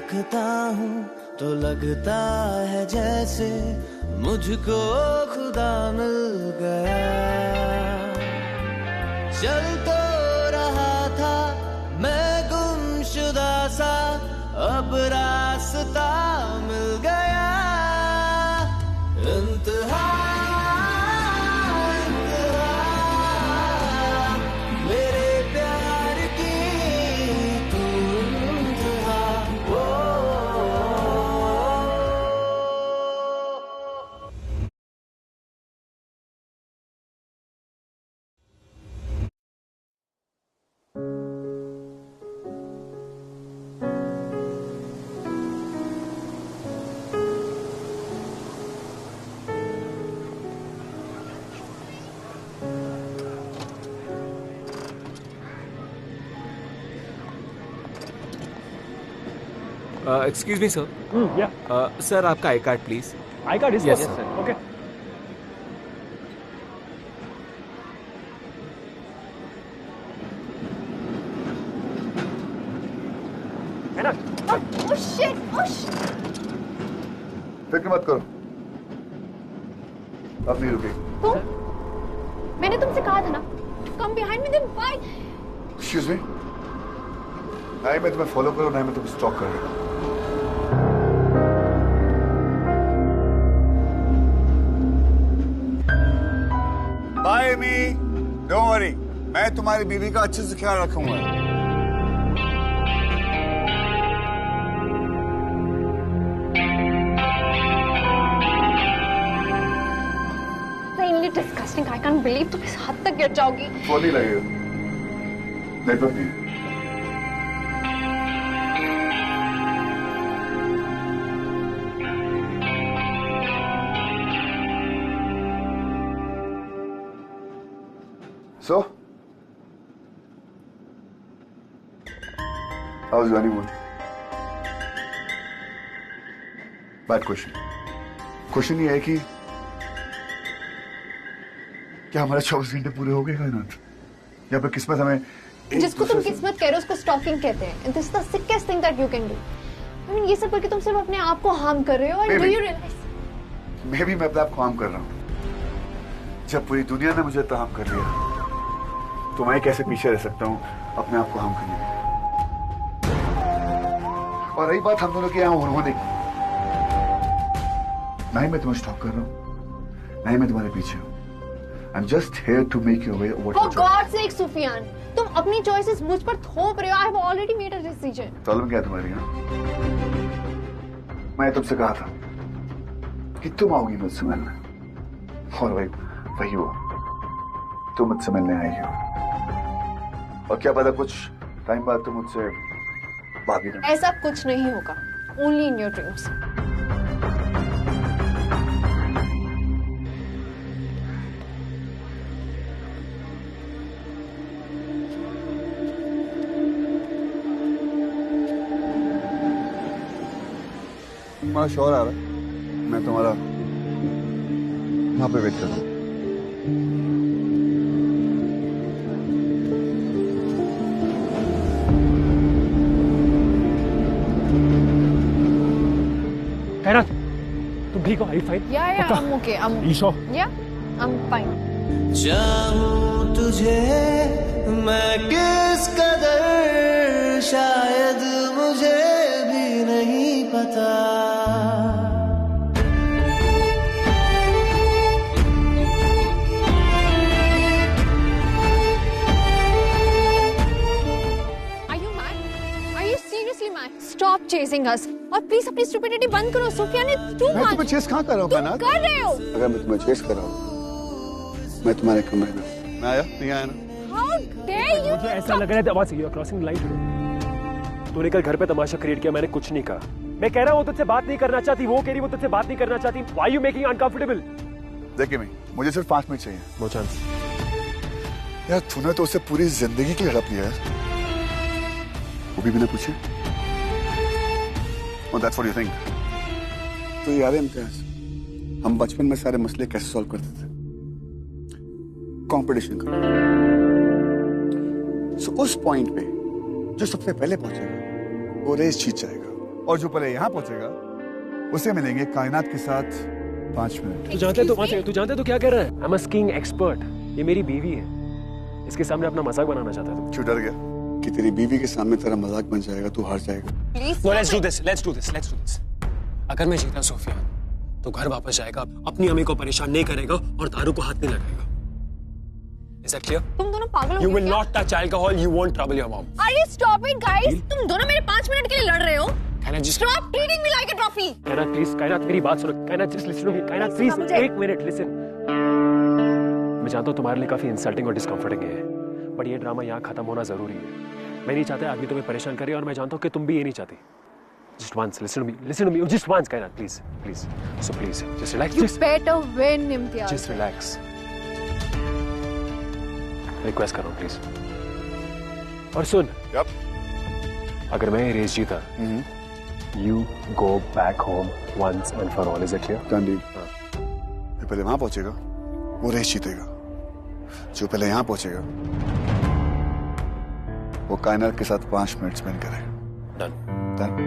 देखता हूँ तो लगता है जैसे मुझको खुदा मिल गया। चल तो रहा था मैं गुमशुदा सा, अब रास्ता मिल गया। इंतहा मेरे प्यार की तू इंतहा। Excuse me, sir. Yeah. Sir, आपका I card please. I got his. Yes, Yes, sir. Okay. है ना? Oh shit! Oh shit! फिक्र मत करो, अब नहीं रुकेगी। तुम? मैंने तुमसे कहा था ना, come behind me then why? Excuse me? ना ही मैं तुम्हें फॉलो करूँ, ना ही मैं तुम्हें स्टॉक कर रहा हूँ। बाय मी, डोंट वरी, मैं तुम्हारी बीवी का अच्छे से ख्याल रखूंगा। Disgusting! I can't believe तुम इस हद तक गिर जाओगी। फोन नहीं लगेगा, नेटवर्क नहीं। So, how was your honeymoon? Bad question. Question ये है कि क्या हमारे 24 घंटे पूरे हो गए कायनात? या फिर किस्मत हमें जिसको तुम किस्मत कह रहे हो उसको स्टॉकिंग कहते हैं। And this is the sickest thing that you can do. I mean ये सब करके तुम सिर्फ अपने आप को हार्म कर रहे हो। और do you realize? मैं भी अपने आप को हार्म कर रहा हूँ। जब पूरी दुनिया ने मुझे इतना हार्म कर लिया, तो मैं कैसे पीछे रह सकता हूँ अपने आप को हार्म करने में? और रही बात हम दोनों के यहाँ होने की, ना ही मैं तुम्हें स्टॉप कर रहा हूँ, ना ही मैं तुम्हारे पीछे हूँ। I'm just here to make your way over. For God's sake, Sufiyan, तुम अपनी choices मुझ पर थोप रहे हो। I have already made a decision. Problem क्या है तुम्हारी? मैं तुमसे कहा था कि तुम आओगी मुझसे मिलने, और वही हुआ, तुम मुझसे मिलने आई हो। और क्या पता कुछ टाइम बाद तुम मुझसे बात भी करना। ऐसा कुछ नहीं होगा। Only in your dreams. तुम्हारा शोर आ रहा है, मैं तुम्हारा वहां पे वेट कर रहा हूँ। कायनात, तुम ठीक हो? Are you fine? Yeah, I'm okay. I'm okay. You sure? Yeah, I'm fine. चाहूं तुझे मैं किस कदर, शायद मुझे भी नहीं पता। Are you mad? Are you seriously mad? Stop chasing us. और प्लीज अपनी स्टूपिडिटी बंद करो। सुफियान, it's too मैं much. तुम्हें चेस कहाँ कर रहा हूँ कायनात? कर रहे हो। अगर मैं तुम्हें चेस कर रहा हूँ, मैं तुम्हारे कमरे में, मैं आया नहीं आया ना? How dare you? मुझे ऐसा लग रहा है दवा से you're crossing the line. तूने कल घर पे तमाशा क्रिएट किया, मैंने कुछ नहीं कहा। मैं कह रहा हूँ वो तुझसे बात नहीं करना चाहती, वो कह रही वो तुझसे बात नहीं करना चाहती। Why you making uncomfortable? देखिए मैं, मुझे सिर्फ 5 मिनट चाहिए। No chance. यार तूने तो उससे पूरी जिंदगी की हड़प लिया है, वो भी बिना पूछे। Oh, that's what you think. तो याद है इम्तियाज, हम बचपन में सारे मसले कैसे सॉल्व करते थे? कंपटीशन कर। सो उस पॉइंट पे जो सबसे पहले पहुंचेगा वो रेस जीत जाएगा। और जो पहले यहाँ पहुंचेगा उसे मिलेंगे कायनात के साथ 5 मिनट। तू जानते तो क्या कर रहा है? I'm a skiing expert. ये मेरी बीवी है, इसके सामने अपना मजाक बनाना चाहता है। क्यों डर गया कि तेरी बीवी के सामने तेरा मजाक बन जाएगा, तू हार जाएगा? No, let's do this. अगर मैं जीता सोफिया तो घर वापस जाएगा, अपनी अम्मी को परेशान नहीं करेगा और दारू को हाथ नहीं लगाएगा। Is that clear? तुम दोनों पागल हो You गए will क्या? not touch alcohol. You won't trouble your mom. Are you stop it, guys? तुम दोनों मेरे 5 मिनट के लिए लड़ रहे हो? Can I just? Stop treating me like a trophy. कायनात प्लीज, कायनात मेरी बात सुनो, कायनात जस्ट लिसन टू मी, कायनात प्लीज एक मिनट लिसन। मैं जानता हूँ तुम्हारे लिए काफी इंसल्टिंग और डिस्कम्फर्टिंग है, बट ये ड्रामा यहाँ खत्म होना जरूरी है। मैं नहीं चाहता आदमी तुम्हें परेशान करे और मैं जानता हूँ कि तुम भी ये नहीं चाहती। Just once, listen to me, just once, कायनात please. So please, just relax. You better win, Imtiaz. Just relax. Request कर रहा हूँ प्लीज। और सुन, अगर मैं ये रेस जीता, you go back home once and for all. Is it clear? Done deal. जो पहले वहां पहुंचेगा वो रेस जीतेगा, जो पहले यहां पहुंचेगा वो कायनात के साथ 5 मिनट स्पेंड करेगा। Done.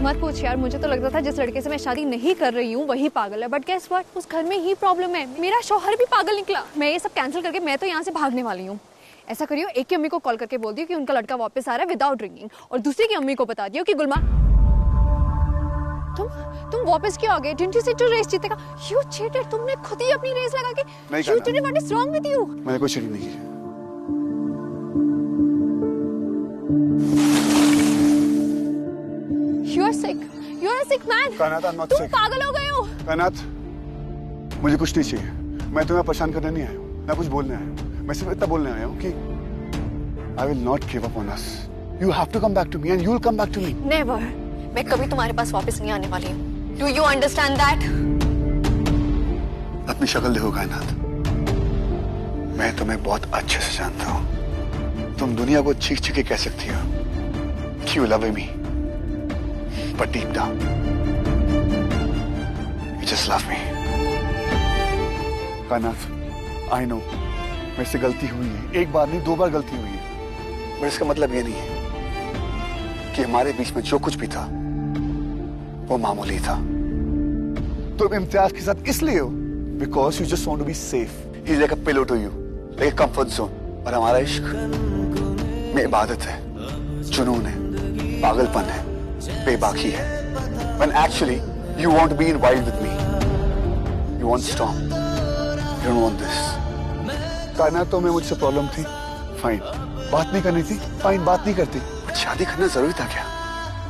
मत पूछ यार, मुझे तो लगता था जिस लड़के से मैं शादी नहीं कर रही हूँ वही पागल है, बट गेस व्हाट, उस घर में ही प्रॉब्लम है। मेरा शौहर भी पागल निकला। मैं ये सब कैंसिल करके मैं तो यहाँ से भागने वाली हूँ। ऐसा करियो, एक की अम्मी को कॉल करके बोल दियो कि उनका लड़का वापस आ रहा है विदाउट ड्रिंकिंग, और दूसरी की अम्मी को बता दियो कि गुलमा तुम वापस क्यों आ गए? डिडंट यू से टू रेस जीतेगा? यू चीटेड, तुमने खुद ही अपनी रेस लगा के। You didn't, what is wrong with you? मैंने कुछ चीटिंग नहीं की। You are sick, you are a sick man. Kainaat, I'm not तुम sick. पागल हो गए हो। कायनात, मुझे कुछ नहीं चाहिए। मैं तुम्हें परेशान करने नहीं आया हूँ, ना कुछ बोलने आया हूँ। मैं सिर्फ इतना बोलने आया हूँ कि I will not give up on us. You have to come back to me and you will come back to me. Never. मैं कभी तुम्हारे पास वापस नहीं आने वाली हूँ। Do you understand that? अपनी शक्ल देखो कायनात, मैं तुम्हें बहुत अच्छे से जानता हूँ। तुम दुनिया को चीख चीख के कह सकती हो कि you love me, but deep down you just love me. कायनात, I know मेरे से गलती हुई है, एक बार नहीं 2 बार गलती हुई है, पर इसका मतलब ये नहीं है कि हमारे बीच में जो कुछ भी था वो मामूली था। तुम इम्तियाज के साथ इसलिए हो because you just want to be safe. He is like a pillow to you, like a comfort zone. और हमारा इश्क में इबादत है, जुनून है, पागलपन है, बेबाकी है। When actually you want to be in wild with me, you want storm, you don't want this. कायनात तो में मुझसे प्रॉब्लम थी, फाइन। बात नहीं करनी थी, फाइन, बात नहीं करती। बट शादी करना जरूरी था क्या?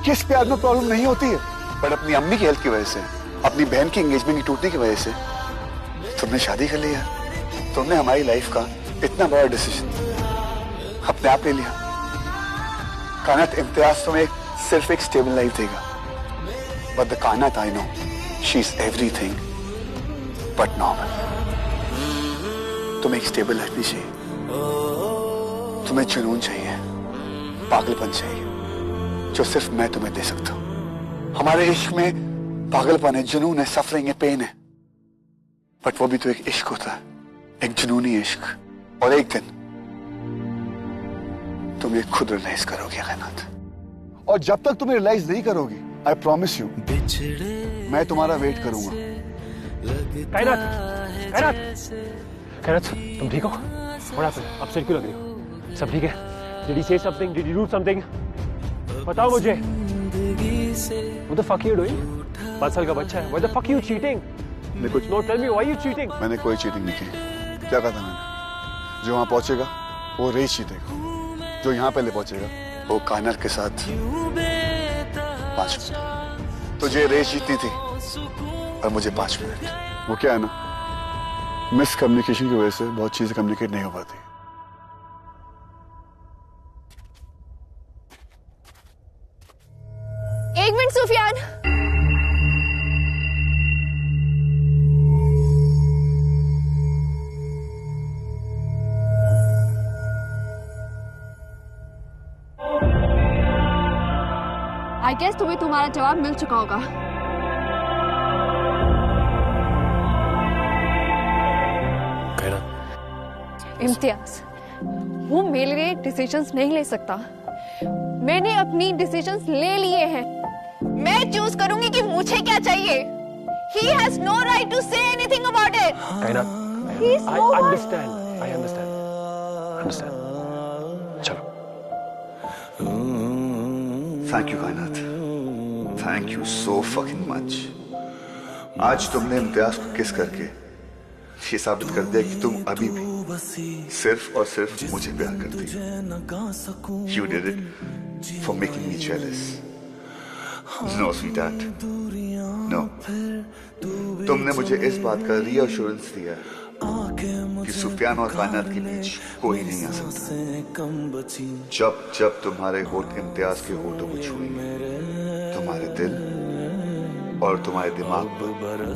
किस प्यार में प्रॉब्लम नहीं होती है, बट अपनी अम्मी की हेल्थ की वजह से, अपनी बहन की एंगेजमेंट की टूटने की वजह से तुमने शादी कर लिया। तुमने हमारी लाइफ का इतना बड़ा डिसीजन अपने आप ले लिया। कायनात, इम्तियाज तुम्हें सिर्फ एक स्टेबल लाइफ देगा, बट द कायनात I know, she is everything but normal. तुम्हें एक स्टेबल लाइफ नहीं चाहिए, तुम्हें जुनून चाहिए, पागलपन चाहिए, जो सिर्फ मैं तुम्हें दे सकता हूं। हमारे इश्क में पागलपन है, जुनून है, सफरिंग है, पेन है, बट वो भी तो एक इश्क होता है, एक जुनूनी इश्क। और एक दिन तुम ये खुद रियलाइज करोगे कायनात। और जब तक तुम रियलाइज नहीं करोगी, आई प्रॉमिस यू, मैं तुम्हारा वेट करूंगा। कायनात, कायनात, कायनात, तुम ठीक हो? What happened? अपसेट क्यों लग रही हो? सब ठीक है? Did he say something? Did he do something? बताओ मुझे। What the fuck are you doing? 5 साल का बच्चा है। Why the fuck are you cheating? मैं कुछ No, tell me why are you cheating? मैंने कोई चीटिंग नहीं की। क्या कहा था मैंने? जो वहां पहुंचेगा वो रेस जीतेगा, जो यहाँ पहले पहुंचेगा वो कायनात के साथ 5 मिनट। तुझे रेस जीतनी थी और मुझे 5 मिनट। वो क्या है ना, मिस कम्युनिकेशन की वजह से बहुत चीजें कम्युनिकेट नहीं हो पाती। एक मिनट सुफियान। आई गेस तुम्हें तुम्हारा जवाब मिल चुका होगा। इम्तियाज, वो मेरे लिए डिसीजंस नहीं ले सकता। मैंने अपनी डिसीजंस ले लिए हैं। मैं चूज करूंगी कि मुझे क्या चाहिए। He has no right to say anything about it. कायनात, He's I no one. understand. चलो। थैंक यू कायनात, thank you so fucking much. आज तुमने इम्तियाज को किस करके ये साबित कर दिया कि तुम अभी भी सिर्फ और सिर्फ मुझे प्यार करती हो। You did it for making me jealous. No, sweetheart. No. तुमने मुझे इस बात का रीअश्योरेंस दिया कि सुफियान और कायनात के बीच कोई नहीं आ सकता। जब जब तुम्हारे होठ इम्तियाज के होठों को छुएंगे, तुम्हारे दिल और तुम्हारे दिमाग पर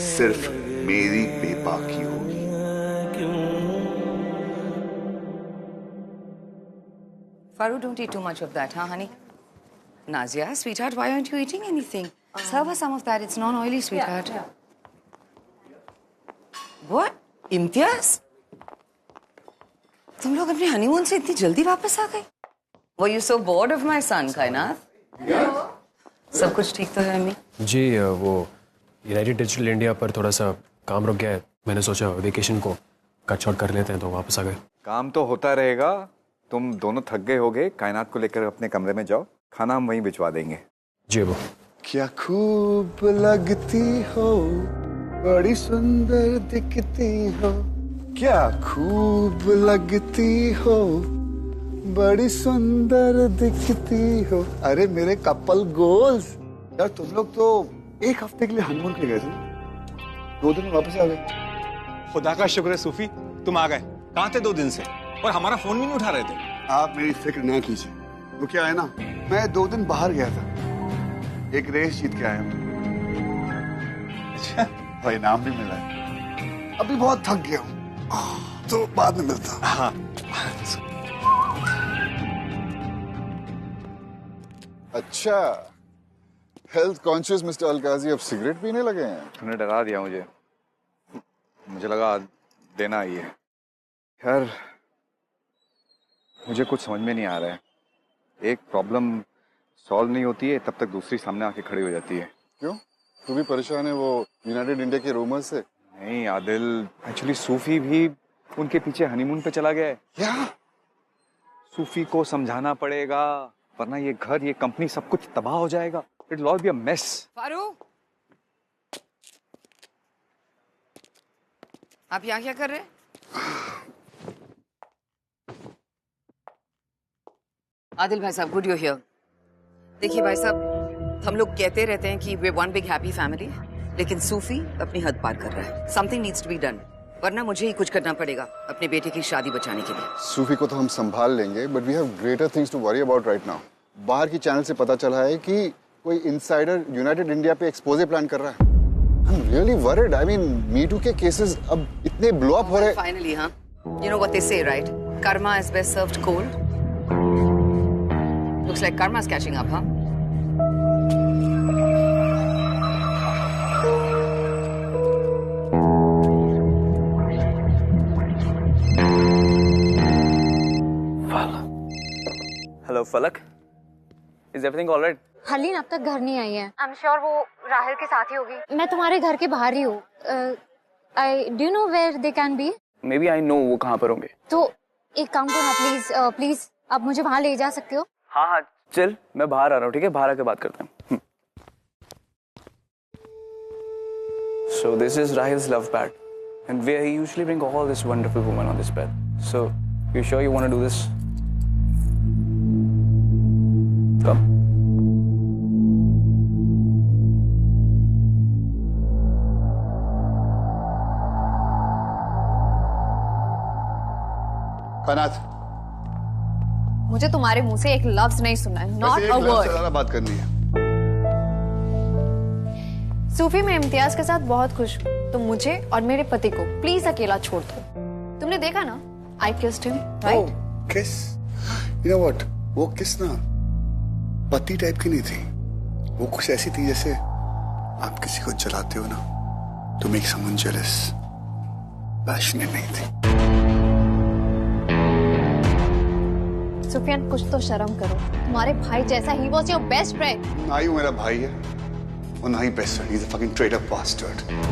सिर्फ मेरी बेबाकी होगी। Faru, don't eat too much of that, huh, honey? Nazia, sweetheart, why aren't you eating anything? Serve her some of that. It's non-oily, sweetheart. What? Imtiaz? तुम लोग अपने हनीमून से इतनी जल्दी वापस आ गए? Were you so bored of my son, कायनात? सब कुछ ठीक तो है अम्मी? जी, वो यूनाइटेड डिजिटल इंडिया पर थोड़ा सा काम रुक गया है। मैंने सोचा वेकेशन को कट शॉर्ट कर लेते हैं, तो वापस आ गए। काम तो होता रहेगा। तुम दोनों थक गए होगे, कायनात को लेकर अपने कमरे में जाओ, खाना हम वहीं भिजवा देंगे। जी वो। क्या खूब लगती हो, बड़ी सुंदर दिखती हो। क्या खूब लगती हो, बड़ी सुंदर दिखती हो। अरे मेरे कपल गोल्स, यार तुम लोग तो 1 हफ्ते के लिए हनीमून पे गए थे, 2 दिन में वापस आ गए। खुदा का शुक्र है सूफी, तुम आ गए। कहाँ थे 2 दिन से? और हमारा फोन भी नहीं उठा रहे थे। आप मेरी फिक्र ना कीजिए। वो क्या है ना, मैं 2 दिन बाहर गया था, एक रेस जीत के आया हूँ। और इनाम भी मिला है। अभी बहुत थक गया हूँ, तो बाद में मिलता। हाँ। अच्छा, हेल्थ कॉन्शियस मिस्टर अलकाजी अब सिगरेट पीने लगे हैं। तूने डरा दिया मुझे लगा देना ही है। यार मुझे कुछ समझ में नहीं आ रहा है। एक प्रॉब्लम सॉल्व नहीं होती है तब तक दूसरी सामने आके खड़ी हो जाती है। क्यों, तू भी परेशान है वो यूनाइटेड इंडिया के रूमर्स से? नहीं आदिल, एक्चुअली सूफी भी उनके पीछे हनीमून पे चला गया है। क्या? सूफी को समझाना पड़ेगा, वरना ये घर, ये कंपनी, सब कुछ तबाह हो जाएगा। It will all be a mess. Faru, आप यहाँ क्या कर रहे हैं? आदिल भाई साहब, गुड यू हियर। देखिए भाई साहब, हम लोग कहते रहते हैं कि we one big happy family, लेकिन सूफी अपनी हद पार कर रहा है। Something needs to be done, वरना मुझे ही कुछ करना पड़ेगा अपने बेटे की शादी बचाने के लिए। सूफी को तो हम संभाल लेंगे, but we have greater things to worry about right now. बाहर की चैनल से पता चला है कि कोई इनसाइडर यूनाइटेड इंडिया पे एक्सपोजे प्लान कर रहा है। I am really worried. I mean me too के केसेस अब इतने ब्लो अप हो रहे। फाइनली, हाँ, यू नो व्हाट दे से, right? Karma is best served cold. Looks like Karma is catching up, हाँ? हेलो फलक, इज एवरीथिंग ऑलराइट? हलीन अब तक घर नहीं आई है। आई एम श्योर वो राहिल के साथ ही होगी। मैं तुम्हारे घर के बाहर ही हूँ। Do you know where they can be? Maybe I know वो कहाँ पर होंगे। तो एक काम करो ना प्लीज, प्लीज आप मुझे वहां ले जा सकते हो? हाँ हाँ चल, मैं बाहर आ रहा हूँ, ठीक है? बाहर आके बात करते हैं। So this is Rahil's love pad, and where he usually bring all this wonderful women on this bed. So you sure you want to do this? Come. कायनात, मुझे तुम्हारे मुंह से एक लफ्ज नहीं सुनना है, नॉट अ वर्ड। ज्यादा बात करनी है। सूफी, मैं इम्तियाज के साथ बहुत खुश हूँ, तो मुझे और मेरे पति को प्लीज अकेला छोड़ दो। तुमने देखा ना, आई किस्ड हिम, राइट? किस? यू नो व्हाट, वो किस ना पति टाइप की नहीं थी, वो कुछ ऐसी थी जैसे आप किसी को जलाते हो ना तो मेक समवन जेलस, पैशनेट नहीं थी। सुफियान, कुछ तो शर्म करो, तुम्हारे भाई जैसा ही वाज योर बेस्ट फ्रेंड। ना ही वो मेरा भाई है और ना ही best friend, he is a fucking traitor bastard.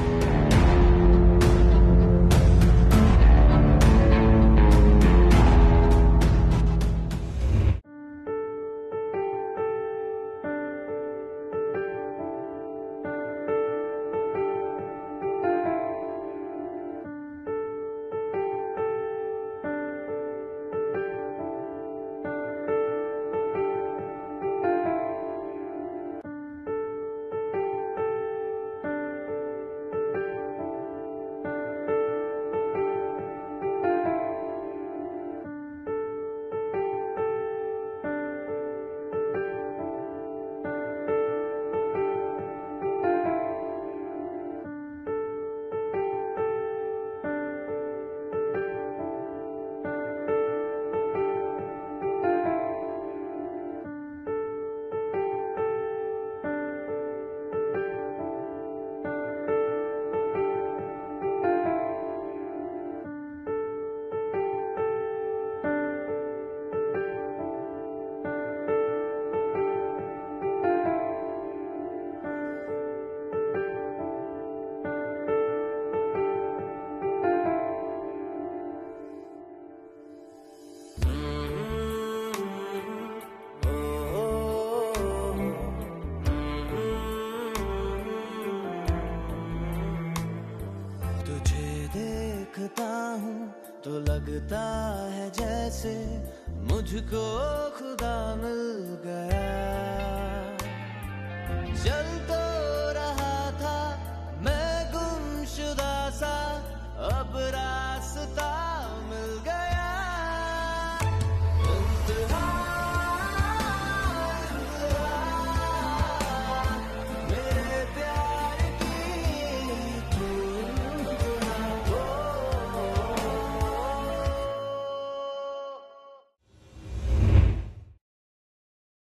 तो लगता है जैसे मुझको खुदा मिल गया। चल तो